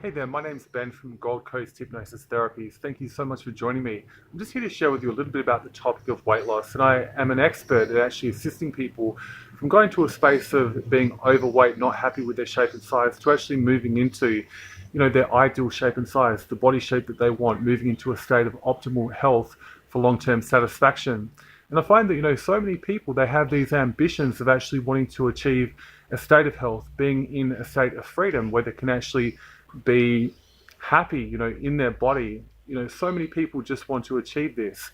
Hey there, my name's Ben from Gold Coast Hypnosis Therapies. Thank you so much for joining me. I'm just here to share with you a little bit about the topic of weight loss, and I am an expert at actually assisting people from going to a space of being overweight, not happy with their shape and size, to actually moving into, their ideal shape and size, the body shape that they want, moving into a state of optimal health for long-term satisfaction. And I find that, so many people, they have these ambitions of actually wanting to achieve a state of health, being in a state of freedom where they can actually be happy, in their body. So many people just want to achieve this.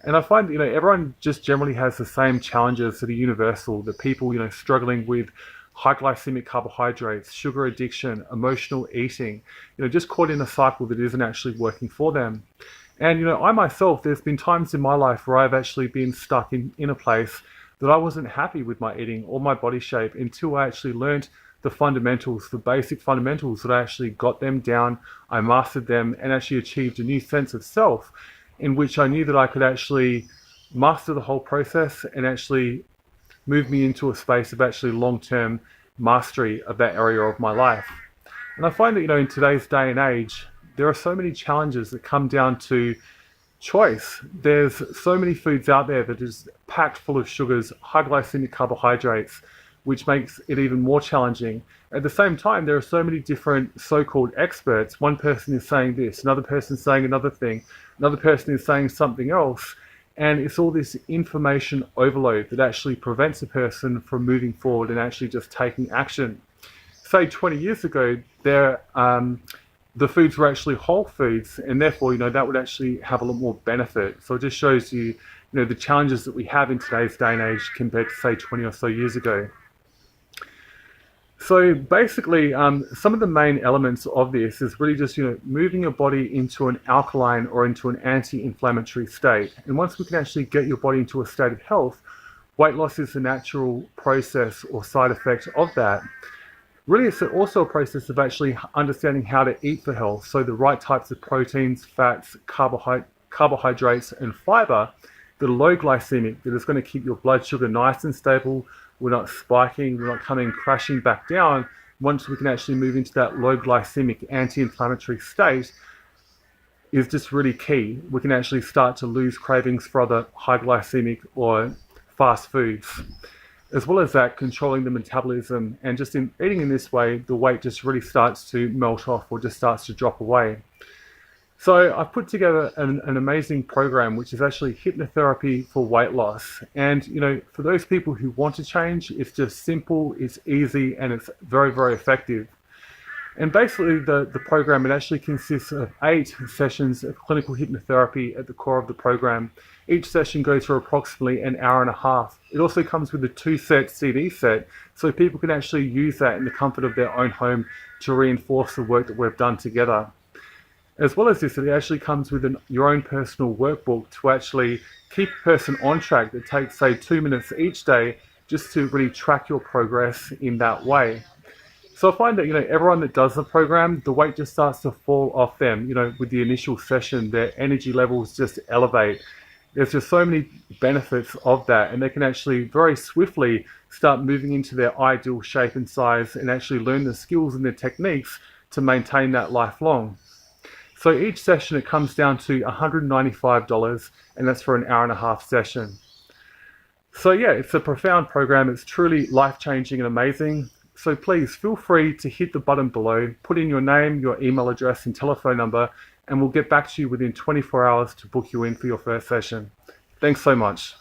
And I find that, everyone just generally has the same challenges that are universal. The people, struggling with high glycemic carbohydrates, sugar addiction, emotional eating, just caught in a cycle that isn't actually working for them. And, I myself, there's been times in my life where I've actually been stuck in a place that I wasn't happy with my eating or my body shape until I actually learned the fundamentals, the basic fundamentals, that I actually got them down, I mastered them, and actually achieved a new sense of self in which I knew that I could actually master the whole process and actually move me into a space of actually long-term mastery of that area of my life. And I find that, in today's day and age, there are so many challenges that come down to choice. There's so many foods out there that is packed full of sugars, high glycemic carbohydrates, which makes it even more challenging. At the same time, there are so many different so-called experts. One person is saying this, another person is saying another thing, another person is saying something else, and it's all this information overload that actually prevents a person from moving forward and actually just taking action. Say 20 years ago, the foods were actually whole foods, and therefore, that would actually have a lot more benefit. So it just shows you, the challenges that we have in today's day and age compared to, say, 20 or so years ago. So basically, some of the main elements of this is really just, moving your body into an alkaline or into an anti-inflammatory state. And once we can actually get your body into a state of health, weight loss is the natural process or side effect of that. Really, it's also a process of actually understanding how to eat for health. So the right types of proteins, fats, carbohydrates, and fiber that are low glycemic, that is going to keep your blood sugar nice and stable. We're not spiking, we're not coming crashing back down. Once we can actually move into that low glycemic anti-inflammatory state, is just really key. We can actually start to lose cravings for other high glycemic or fast foods. As well as that, controlling the metabolism, and just in eating in this way, the weight just really starts to melt off or just starts to drop away. So I've put together an amazing program, which is actually hypnotherapy for weight loss. And, for those people who want to change, it's just simple, it's easy, and it's very, very effective. And basically the program, it actually consists of 8 sessions of clinical hypnotherapy at the core of the program. Each session goes for approximately an hour and a half. It also comes with a 2-set CD set, so people can actually use that in the comfort of their own home to reinforce the work that we've done together. As well as this, it actually comes with your own personal workbook to actually keep a person on track that takes, say, 2 minutes each day, just to really track your progress in that way. So I find that, everyone that does the program, the weight just starts to fall off them, with the initial session. Their energy levels just elevate. There's just so many benefits of that, and they can actually very swiftly start moving into their ideal shape and size and actually learn the skills and the techniques to maintain that lifelong. So each session, it comes down to $195, and that's for an hour and a half session. So yeah, it's a profound program. It's truly life-changing and amazing. So please feel free to hit the button below, put in your name, your email address, and telephone number, and we'll get back to you within 24 hours to book you in for your first session. Thanks so much.